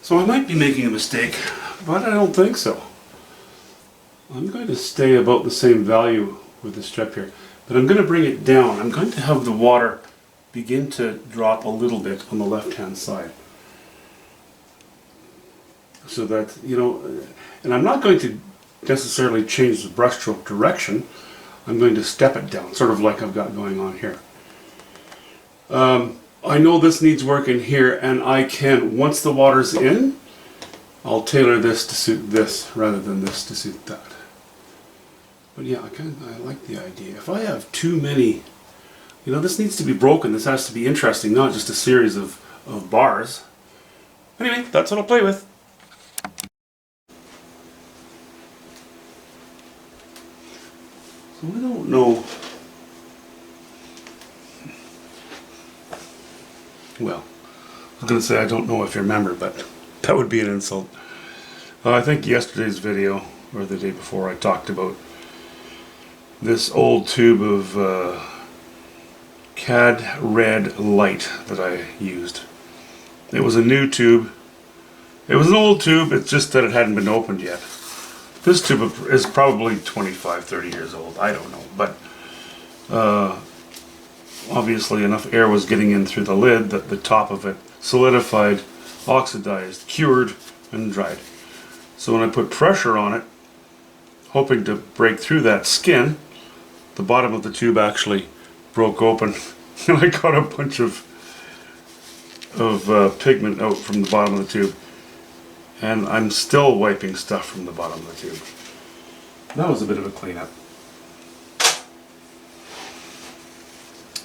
So I might be making a mistake, but I don't think so. I'm going to stay about the same value with the strip here, but I'm going to bring it down. I'm going to have the water begin to drop a little bit on the left-hand side. So that, you know, and I'm not going to necessarily change the brushstroke direction. I'm going to step it down, sort of like I've got going on here. I know this needs work in here, and I can, once the water's in, I'll tailor this to suit this rather than this to suit that. But yeah, I like the idea. If I have too many, you know, this needs to be broken. This has to be interesting, not just a series of bars. Anyway, that's what I'll play with. So I don't know. Well, I was going to say I don't know if you remember, but that would be an insult. I think yesterday's video, or the day before, I talked about this old tube of Cad Red Light that I used. It was a new tube. It was an old tube, it's just that it hadn't been opened yet. This tube is probably 25, 30 years old, I don't know, but obviously enough air was getting in through the lid that the top of it solidified, oxidized, cured, and dried. So when I put pressure on it, hoping to break through that skin, the bottom of the tube actually broke open and I got a bunch of pigment out from the bottom of the tube. And I'm still wiping stuff from the bottom of the tube. That was a bit of a cleanup.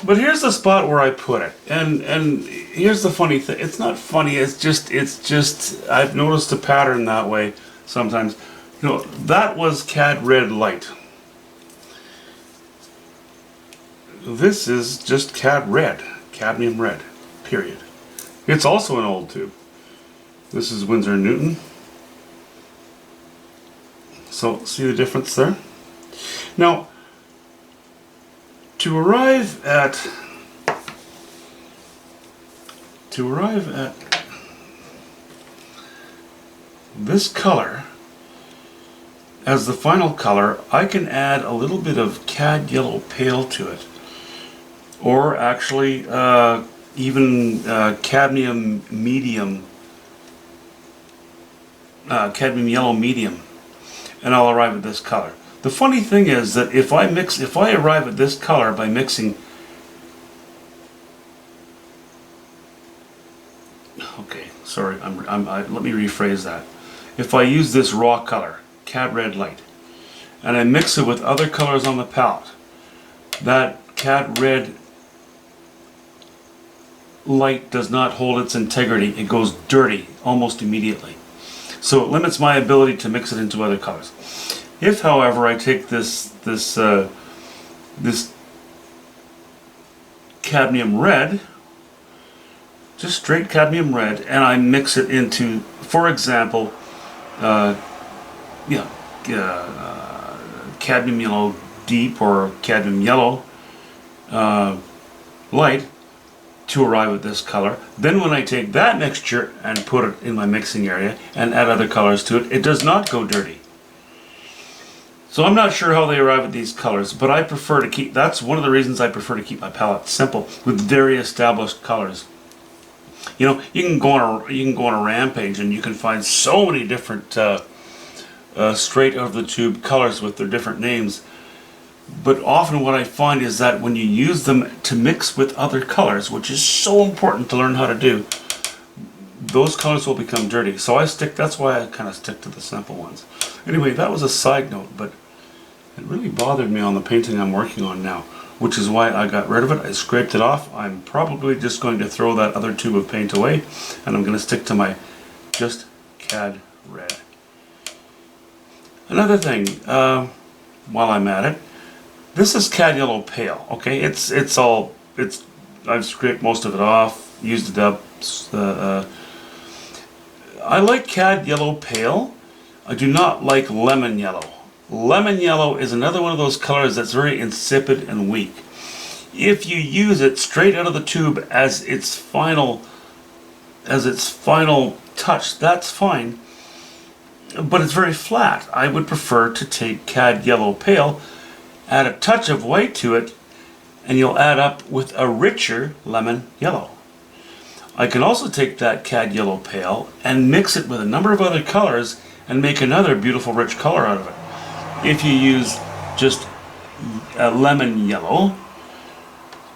But here's the spot where I put it. And here's the funny thing. It's not funny, it's just I've noticed a pattern that way sometimes. You know, that was Cad Red Light. This is just Cad Red, cadmium red, period. It's also an old tube. This is Winsor & Newton. So, see the difference there? Now, to arrive at this color as the final color, I can add a little bit of Cad Yellow Pale to it, or actually even cadmium medium. Cadmium yellow medium, and I'll arrive at this color. The funny thing is that if I arrive at this color by mixing, okay, sorry, let me rephrase that. If I use this raw color, Cad Red Light, and I mix it with other colors on the palette, that Cad Red Light does not hold its integrity. It goes dirty almost immediately. So it limits my ability to mix it into other colors. If, however, I take this cadmium red, just straight cadmium red, and I mix it into, for example, cadmium yellow deep or cadmium yellow light, to arrive at this color. Then when I take that mixture and put it in my mixing area and add other colors to it, it does not go dirty. So I'm not sure how they arrive at these colors, but I prefer to keep, that's one of the reasons I prefer to keep my palette simple with very established colors. You know, you can go on a rampage and you can find so many different straight out of the tube colors with their different names. But often what I find is that when you use them to mix with other colors, which is so important to learn how to do, those colors will become dirty. So that's why I kind of stick to the simple ones. Anyway, that was a side note, but it really bothered me on the painting I'm working on now, which is why I got rid of it. I scraped it off. I'm probably just going to throw that other tube of paint away, and I'm going to stick to my just Cad Red. Another thing, while I'm at it, this is Cad Yellow Pale. Okay, I've scraped most of it off, used it up. I like Cad Yellow Pale. I do not like Lemon Yellow. Lemon Yellow is another one of those colors that's very insipid and weak. If you use it straight out of the tube as its final touch, that's fine. But it's very flat. I would prefer to take cad yellow pale, add a touch of white to it, and you'll add up with a richer lemon yellow. I can also take that cad yellow pale and mix it with a number of other colors and make another beautiful rich color out of it. If you use just a lemon yellow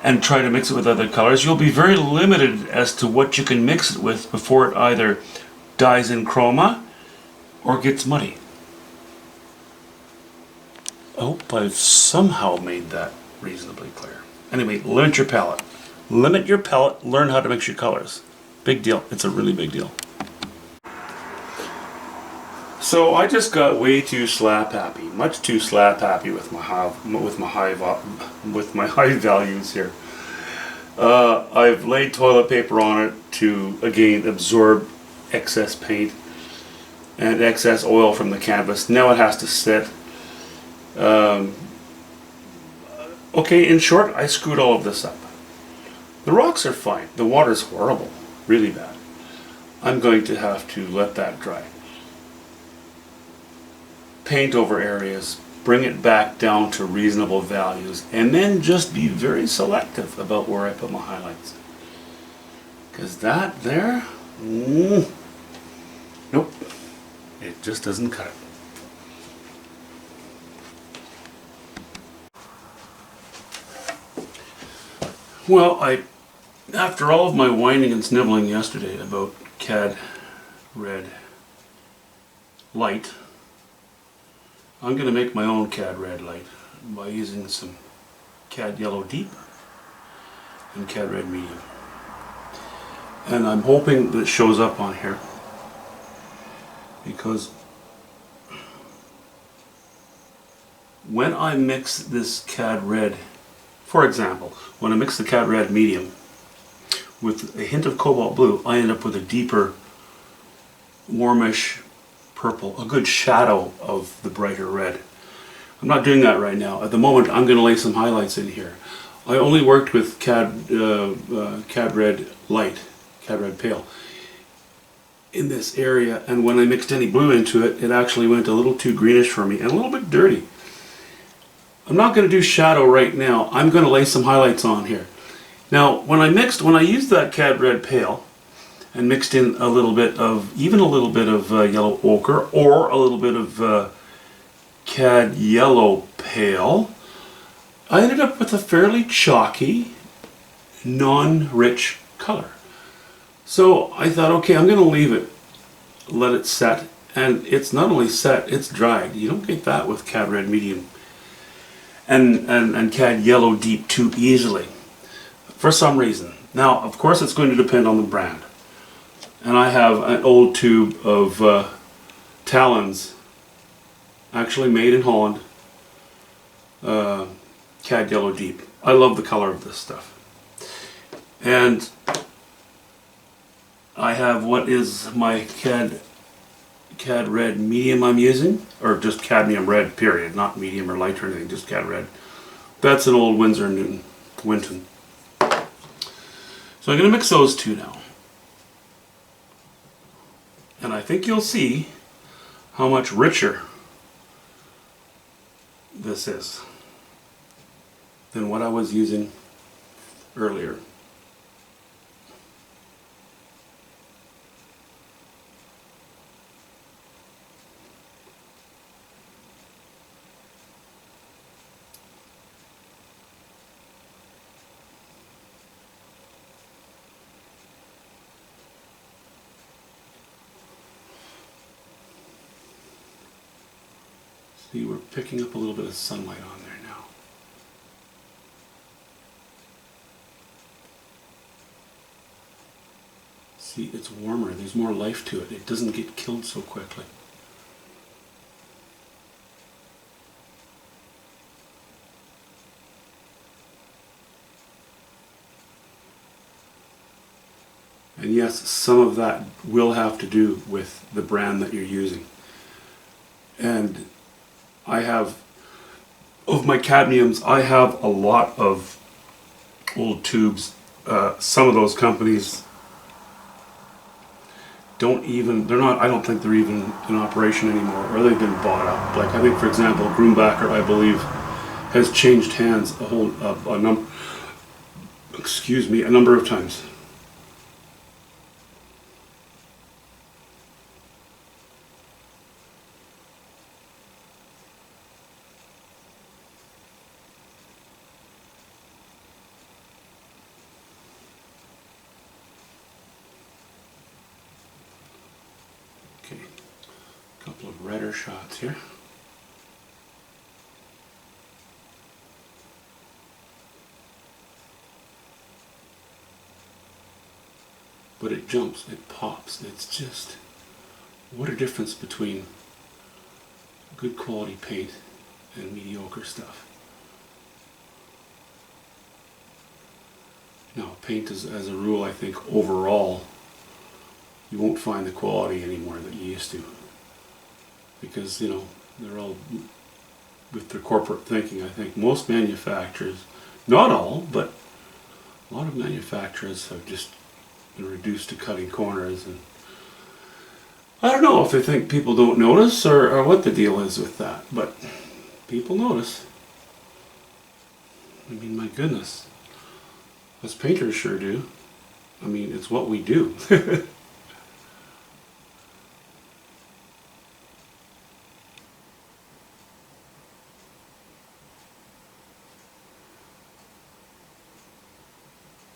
and try to mix it with other colors, you'll be very limited as to what you can mix it with before it either dies in chroma or gets muddy. I hope I've somehow made that reasonably clear. Anyway, limit your palette. Limit your palette, learn how to mix your colors. Big deal. It's a really big deal. So I just got way too slap happy, much too slap happy with my high values here. I've laid toilet paper on it to again absorb excess paint and excess oil from the canvas. Now it has to sit. Okay, in short, I screwed all of this up. The rocks are fine. The water's horrible, really bad. I'm going to have to let that dry. Paint over areas, bring it back down to reasonable values, and then just be very selective about where I put my highlights. Because that there, nope, it just doesn't cut it. Well, after all of my whining and sniveling yesterday about cad red light, I'm going to make my own cad red light by using some cad yellow deep and cad red medium. And I'm hoping that it shows up on here, because when I mix this cad red, for example, when I mix the cad red medium with a hint of cobalt blue, I end up with a deeper, warmish purple, a good shadow of the brighter red. I'm not doing that right now. At the moment, I'm going to lay some highlights in here. I only worked with cad red light, cad red pale in this area, and when I mixed any blue into it, it actually went a little too greenish for me and a little bit dirty. I'm not going to do shadow right now. I'm going to lay some highlights on here. Now, when I used that cad red pale and mixed in a little bit of yellow ochre or a little bit of cad yellow pale, I ended up with a fairly chalky, non-rich color. So I thought, okay, I'm going to leave it, let it set, and it's not only set, it's dried. You don't get that with cad red medium and cad yellow deep too easily, for some reason. Now, of course, it's going to depend on the brand. And I have an old tube of Talons, actually made in Holland, cad yellow deep. I love the color of this stuff. And I have what is my cad red medium I'm using, or just cadmium red period, not medium or light or anything, just cad red. That's an old Winsor & Winton. So I'm going to mix those two now. And I think you'll see how much richer this is than what I was using earlier. See, we're picking up a little bit of sunlight on there now. See, it's warmer. There's more life to it. It doesn't get killed so quickly. And yes, some of that will have to do with the brand that you're using. And I have, of my cadmiums, I have a lot of old tubes. Some of those companies they're not, I don't think they're even in operation anymore, or they've been bought up. Like, I think, for example, Grumbacher, I believe, has changed hands a number of times. Okay, a couple of redder shots here. But it jumps, it pops. It's just, what a difference between good quality paint and mediocre stuff. Now, paint is, as a rule, I think overall, you won't find the quality anymore that you used to. Because, you know, they're all, with their corporate thinking, I think most manufacturers, not all, but a lot of manufacturers have just been reduced to cutting corners, and I don't know if they think people don't notice or what the deal is with that, but people notice. I mean, my goodness, us painters sure do. I mean, it's what we do.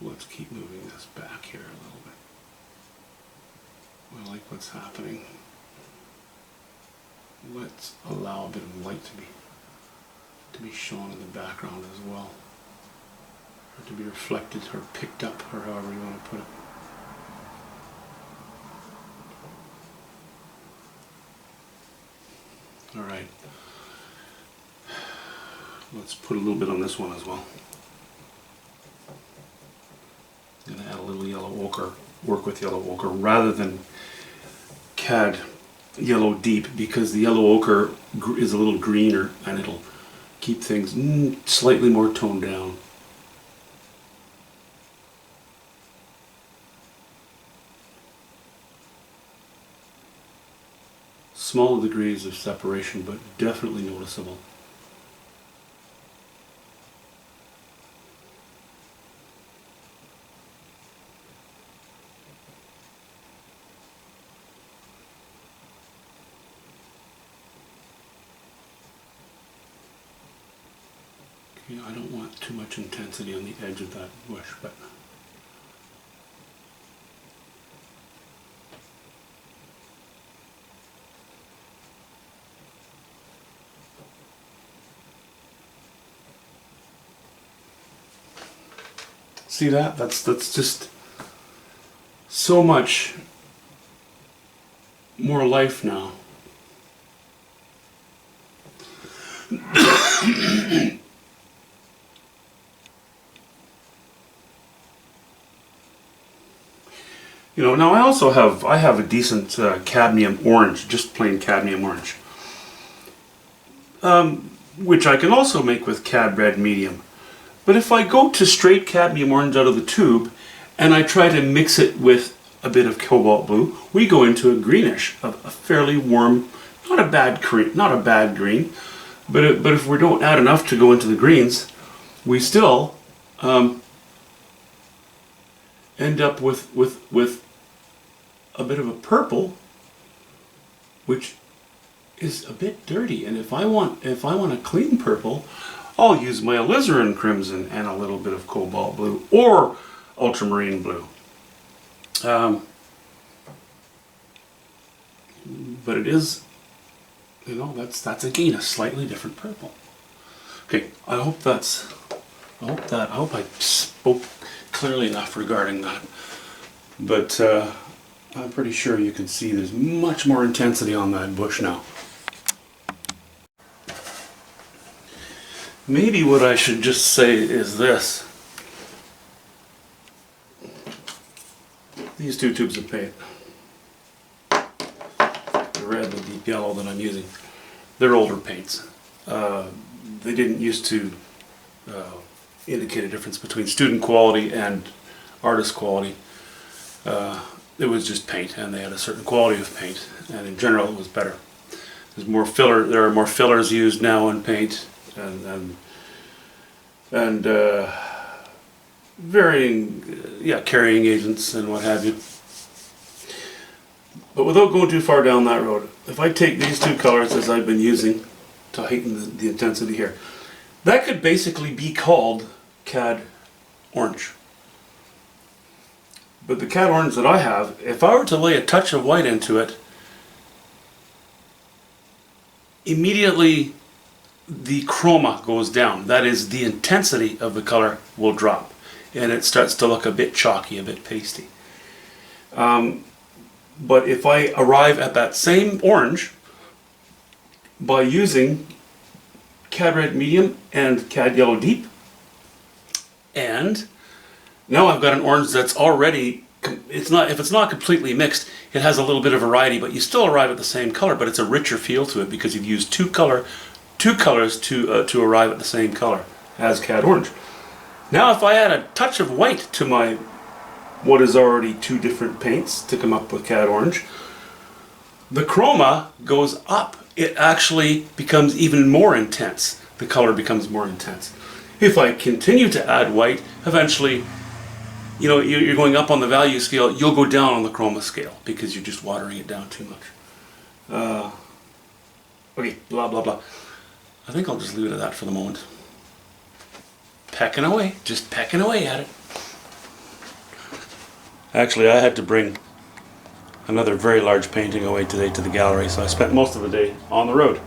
Let's keep moving this back here a little bit. I like what's happening. Let's allow a bit of light to be shown in the background as well, or to be reflected or picked up, or however you want to put it. All right. Let's put a little bit on this one as well. I'm going to add a little yellow ochre, work with yellow ochre rather than cad yellow deep, because the yellow ochre is a little greener and it'll keep things slightly more toned down. Small degrees of separation, but definitely noticeable. I don't want too much intensity on the edge of that bush, but see that? That's just so much more life now. You know, now I have a decent cadmium orange, just plain cadmium orange, which I can also make with cad red medium. But if I go to straight cadmium orange out of the tube and I try to mix it with a bit of cobalt blue, we go into a greenish, a fairly warm, not a bad green, but if we don't add enough to go into the greens, we still end up with a bit of a purple, which is a bit dirty. And if I want a clean purple, I'll use my alizarin crimson and a little bit of cobalt blue or ultramarine blue. But it is, you know, that's again a slightly different purple. Okay, I hope I spoke clearly enough regarding that. But I'm pretty sure you can see there's much more intensity on that bush now. Maybe what I should just say is this. These two tubes of paint, the red and the deep yellow that I'm using, they're older paints. They didn't used to indicate a difference between student quality and artist quality. it was just paint, and they had a certain quality of paint, and in general it was better. There's more filler. There are more fillers used now in paint, and varying, carrying agents and what have you. But without going too far down that road, if I take these two colors as I've been using to heighten the intensity here, that could basically be called cad orange. But the cad orange that I have, if I were to lay a touch of white into it, immediately the chroma goes down. That is, the intensity of the color will drop, and it starts to look a bit chalky, a bit pasty. But if I arrive at that same orange by using cad red medium and cad yellow deep, and now I've got an orange that's already, if it's not completely mixed, it has a little bit of variety, but you still arrive at the same color, but it's a richer feel to it because you've used two colors to arrive at the same color as cad orange. Now if I add a touch of white to my what is already two different paints to come up with cad orange, the chroma goes up. It actually becomes even more intense. The color becomes more intense. If I continue to add white, eventually, you're going up on the value scale, you'll go down on the chroma scale because you're just watering it down too much. Okay, blah blah blah. I think I'll just leave it at that for the moment. Pecking away, just pecking away at it. Actually, I had to bring another very large painting away today to the gallery, so I spent most of the day on the road.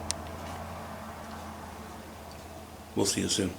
We'll see you soon.